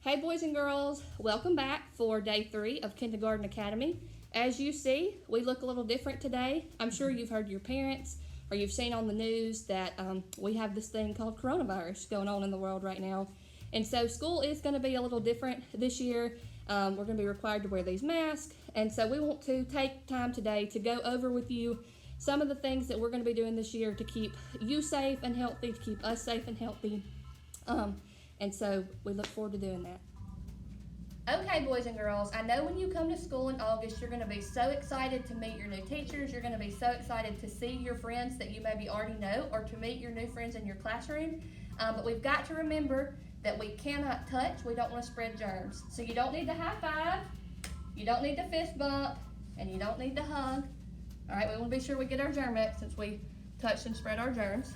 Hey boys and girls, welcome back for day 3 of Kindergarten Academy. As you see, we look a little different today. I'm sure you've heard your parents or you've seen on the news that we have this thing called coronavirus going on in the world right now. And so school is going to be a little different this year. We're going to be required to wear these masks. And so we want to take time today to go over with you some of the things that we're going to be doing this year to keep you safe and healthy, to keep us safe and healthy. And so we look forward to doing that. Okay, boys and girls, I know when you come to school in August, you're going to be so excited to meet your new teachers. You're going to be so excited to see your friends that you maybe already know or to meet your new friends in your classroom. But we've got to remember that we cannot touch. We don't want to spread germs. So you don't need to high five, you don't need to fist bump, and you don't need to hug. All right, we want to be sure we get our germ up since we touched and spread our germs.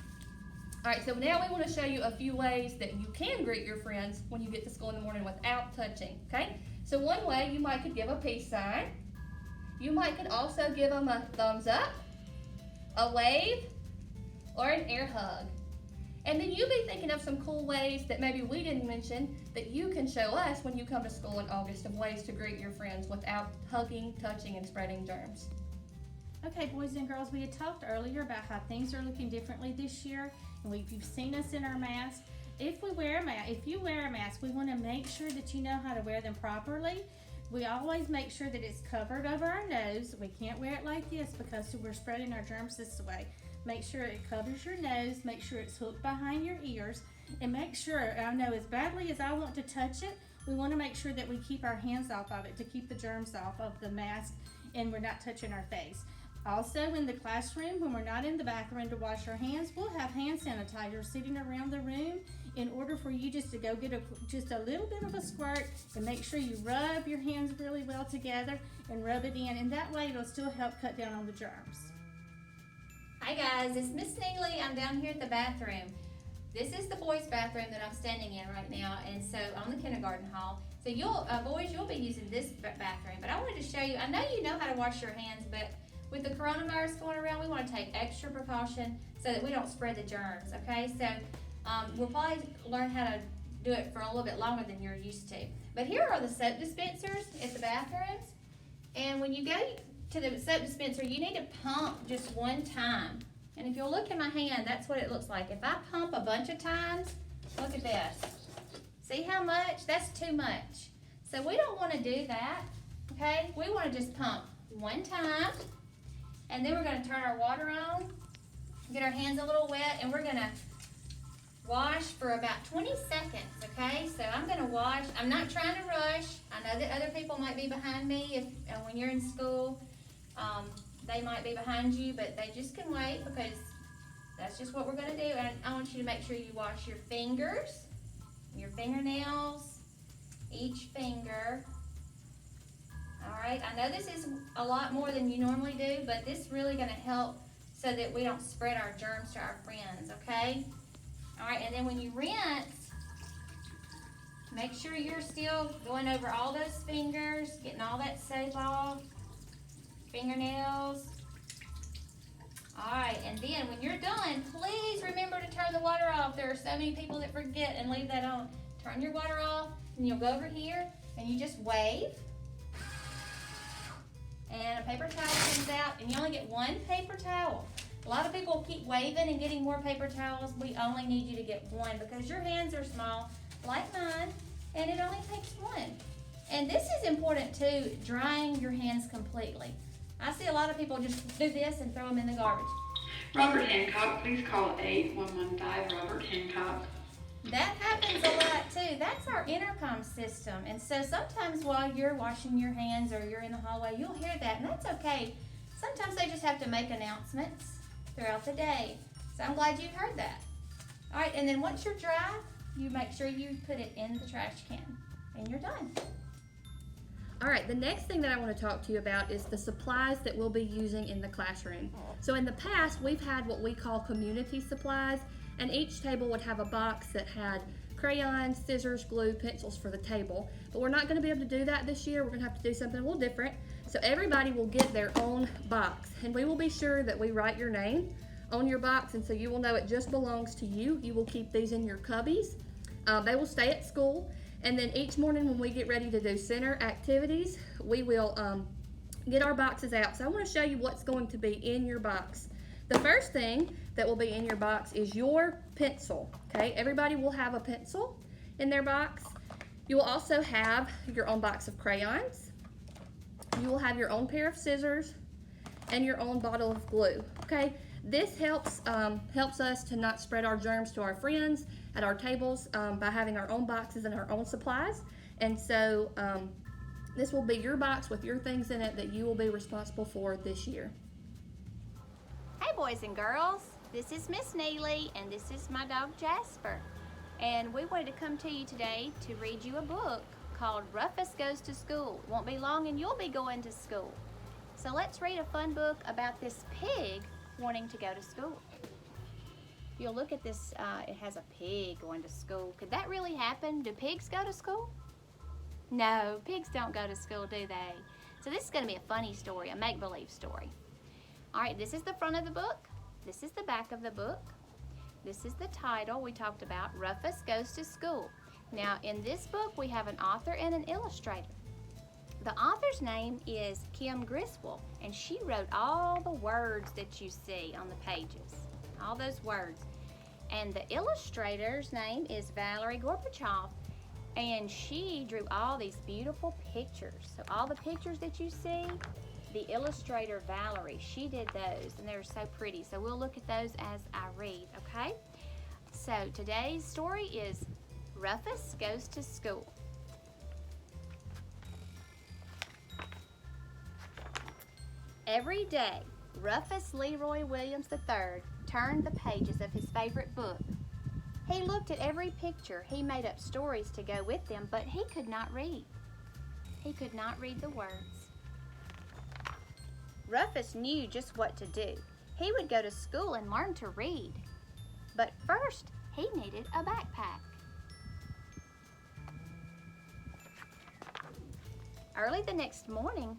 All right, so now we want to show you a few ways that you can greet your friends when you get to school in the morning without touching, okay? So one way, you might could give a peace sign. You might could also give them a thumbs up, a wave, or an air hug. And then you be thinking of some cool ways that maybe we didn't mention that you can show us when you come to school in August of ways to greet your friends without hugging, touching, and spreading germs. Okay, boys and girls, we had talked earlier about how things are looking differently this year, and you've seen us in our masks. If you wear a mask, we want to make sure that you know how to wear them properly. We always make sure that it's covered over our nose. We can't wear it like this because we're spreading our germs this way. Make sure it covers your nose, make sure it's hooked behind your ears, and make sure, I know as badly as I want to touch it, we want to make sure that we keep our hands off of it to keep the germs off of the mask and we're not touching our face. Also, in the classroom, when we're not in the bathroom to wash our hands, we'll have hand sanitizer sitting around the room in order for you just to go get just a little bit of a squirt and make sure you rub your hands really well together and rub it in, and that way it'll still help cut down on the germs. Hi guys, it's Miss Neely. I'm down here at the bathroom. This is the boys' bathroom that I'm standing in right now, and so on the kindergarten hall. So boys, you'll be using this bathroom, but I wanted to show you, I know you know how to wash your hands, but with the coronavirus going around, we want to take extra precaution so that we don't spread the germs, okay? So we'll probably learn how to do it for a little bit longer than you're used to. But here are the soap dispensers at the bathrooms. And when you go to the soap dispenser, you need to pump just one time. And if you'll look in my hand, that's what it looks like. If I pump a bunch of times, look at this. See how much? That's too much. So we don't want to do that, okay? We want to just pump one time. And then we're going to turn our water on, get our hands a little wet, and we're going to wash for about 20 seconds, okay? So I'm going to wash. I'm not trying to rush. I know that other people might be behind me when you're in school. They might be behind you, but they just can wait because that's just what we're going to do. And I want you to make sure you wash your fingers, your fingernails, each finger. All right, I know this is a lot more than you normally do, but this is really going to help so that we don't spread our germs to our friends, okay? All right, and then when you rinse, make sure you're still going over all those fingers, getting all that soap off, fingernails. All right, and then when you're done, please remember to turn the water off. There are so many people that forget and leave that on. Turn your water off, and you'll go over here, and you just wave. And a paper towel comes out, and you only get one paper towel. A lot of people keep waving and getting more paper towels. We only need you to get one because your hands are small, like mine, and it only takes one. And this is important too, drying your hands completely. I see a lot of people just do this and throw them in the garbage. Robert Hancock, please call 8115 Robert Hancock. That happens a lot too. That's our intercom system. And so sometimes while you're washing your hands or you're in the hallway, you'll hear that, and that's okay. Sometimes they just have to make announcements throughout the day. So I'm glad you heard that. All right, and then once you're dry, you make sure you put it in the trash can, and you're done. All right, the next thing that I want to talk to you about is the supplies that we'll be using in the classroom. So in the past, we've had what we call community supplies, and each table would have a box that had crayons, scissors, glue, pencils for the table. But we're not going to be able to do that this year. We're going to have to do something a little different. So everybody will get their own box, and we will be sure that we write your name on your box, and so you will know it just belongs to you. You will keep these in your cubbies. They will stay at school. And then each morning when we get ready to do center activities, we will get our boxes out. So I want to show you what's going to be in your box. The first thing that will be in your box is your pencil. Okay, everybody will have a pencil in their box. You will also have your own box of crayons. You will have your own pair of scissors and your own bottle of glue. Okay, this helps us to not spread our germs to our friends at our tables by having our own boxes and our own supplies. And so this will be your box with your things in it that you will be responsible for this year. Hey boys and girls, this is Miss Neely and this is my dog Jasper. And we wanted to come to you today to read you a book called Rufus Goes to School. It won't be long and you'll be going to school. So let's read a fun book about this pig wanting to go to school. You'll look at this, it has a pig going to school. Could that really happen? Do pigs go to school? No, pigs don't go to school, do they? So this is going to be a funny story, a make-believe story. All right, this is the front of the book. This is the back of the book. This is the title we talked about, Rufus Goes to School. Now, in this book, we have an author and an illustrator. The author's name is Kim Griswold, and she wrote all the words that you see on the pages, all those words. And the illustrator's name is Valerie Gorbachev, and she drew all these beautiful pictures. So all the pictures that you see, the illustrator Valerie, she did those, and they're so pretty. So we'll look at those as I read, okay? So today's story is Rufus Goes to School. Every day, Rufus Leroy Williams III turned the pages of his favorite book. He looked at every picture. He made up stories to go with them, but he could not read. He could not read the words. Rufus knew just what to do. He would go to school and learn to read. But first, he needed a backpack. Early the next morning,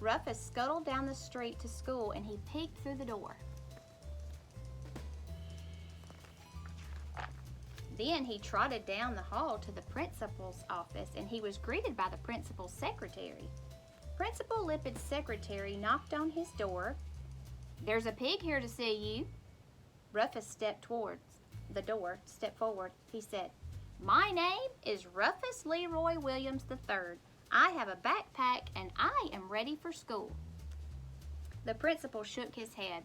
Rufus scuttled down the street to school and he peeked through the door. Then he trotted down the hall to the principal's office and he was greeted by the principal's secretary. Principal Lippitt's secretary knocked on his door. "There's a pig here to see you." Rufus stepped towards the door, stepped forward. He said, "My name is Rufus Leroy Williams III. I have a backpack and I am ready for school." The principal shook his head.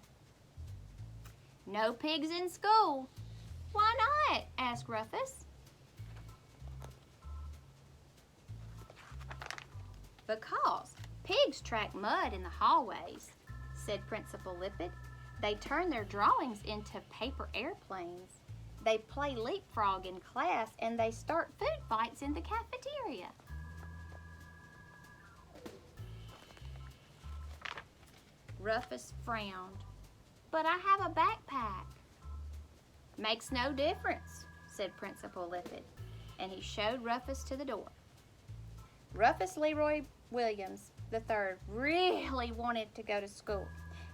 "No pigs in school." "Why not?" asked Rufus. "Because pigs track mud in the hallways," said Principal Lippett. "They turn their drawings into paper airplanes. They play leapfrog in class and they start food fights in the cafeteria." Rufus frowned. "But I have a backpack." "Makes no difference," said Principal Lippett, and he showed Rufus to the door. Rufus Leroy Williams III really wanted to go to school,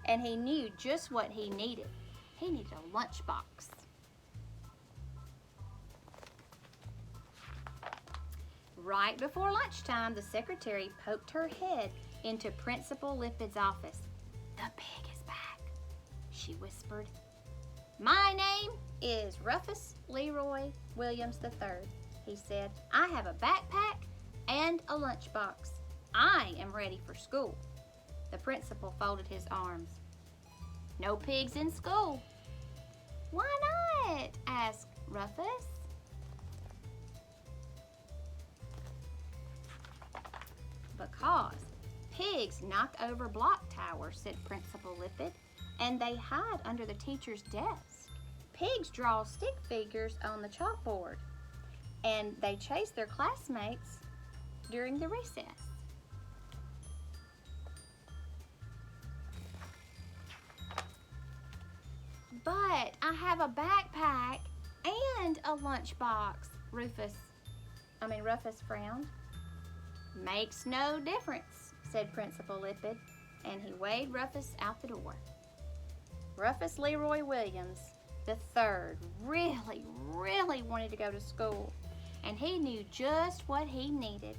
and he knew just what he needed. He needed a lunchbox. Right before lunchtime, the secretary poked her head into Principal Lippett's office. "The pig is back," she whispered. "My name is Rufus Leroy Williams III, he said. "I have a backpack and a lunchbox. I am ready for school." The principal folded his arms. "No pigs in school." "Why not?" asked Rufus. "Because pigs knock over block towers," said Principal Lippett, "and they hide under the teacher's desk. Pigs draw stick figures on the chalkboard, and they chase their classmates during the recess." "But I have a backpack and a lunchbox," Rufus frowned. "Makes no difference," said Principal Lippett, and he waved Rufus out the door. Rufus Leroy Williams III really wanted to go to school. and he knew just what he needed: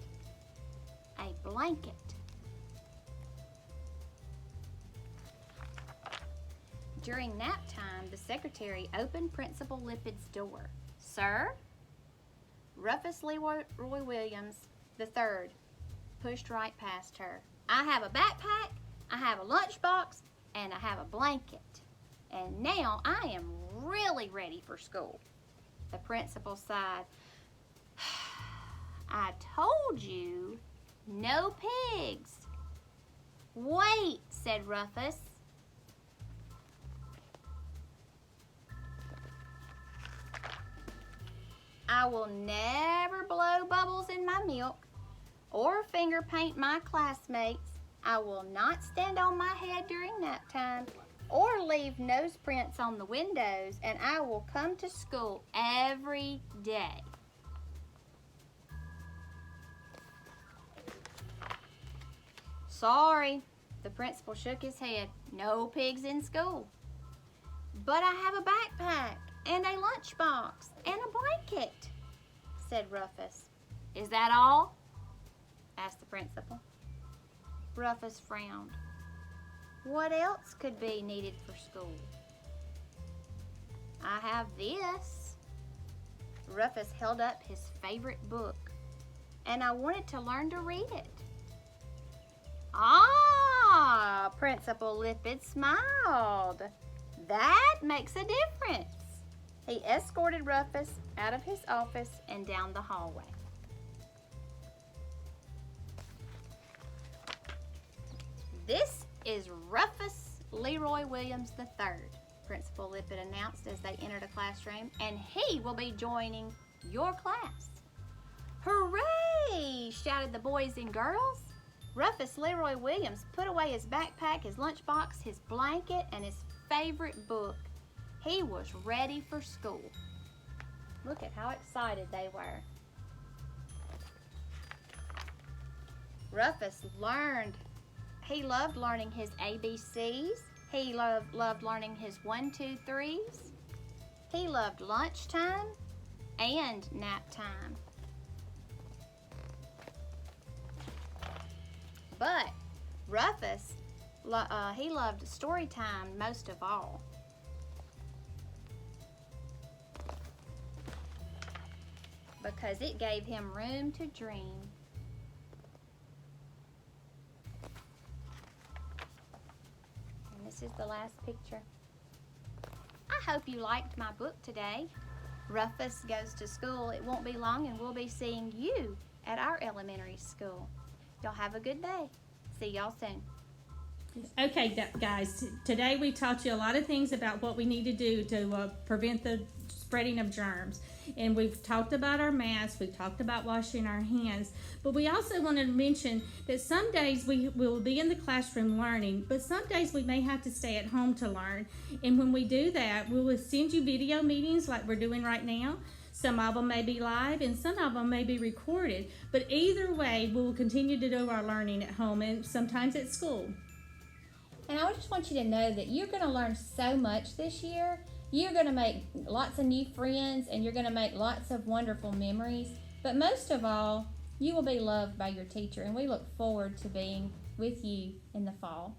a blanket. During nap time, the secretary opened Principal Lippitt's door. "Sir?" Rufus Leroy Williams III pushed right past her. "I have a backpack, I have a lunchbox, and I have a blanket. And now I am really ready for school." The principal sighed. "I told you, no pigs." "Wait," said Rufus. "I will never blow bubbles in my milk or finger paint my classmates. I will not stand on my head during nap time or leave nose prints on the windows, and I will come to school every day." "Sorry," the principal shook his head. "No pigs in school." "But I have a backpack and a lunchbox and a blanket," said Rufus. "Is that all?" asked the principal. Rufus frowned. What else could be needed for school? "I have this." Rufus held up his favorite book, "and I wanted to learn to read it." "Ah," Principal Lippitt smiled. "That makes a difference." He escorted Rufus out of his office and down the hallway. "This is Rufus Leroy Williams III," Principal Lippitt announced as they entered a classroom, "and he will be joining your class." "Hooray!" shouted the boys and girls. Rufus Leroy Williams put away his backpack, his lunchbox, his blanket, and his favorite book. He was ready for school. Look at how excited they were. Rufus he loved learning his ABCs. He loved learning his 1, 2, 3s. He loved lunchtime and nap time. But Rufus, he loved story time most of all. Because it gave him room to dream. And this is the last picture. I hope you liked my book today. Rufus Goes to School. It won't be long and we'll be seeing you at our elementary school. Y'all have a good day. See y'all soon. Okay, guys, today we taught you a lot of things about what we need to do to prevent the spreading of germs. And we've talked about our masks, we've talked about washing our hands, but we also wanted to mention that some days we will be in the classroom learning, but some days we may have to stay at home to learn. And when we do that, we will send you video meetings like we're doing right now. Some of them may be live and some of them may be recorded, but either way, we will continue to do our learning at home and sometimes at school. And I just want you to know that you're going to learn so much this year. You're going to make lots of new friends and you're going to make lots of wonderful memories. But most of all, you will be loved by your teacher, and we look forward to being with you in the fall.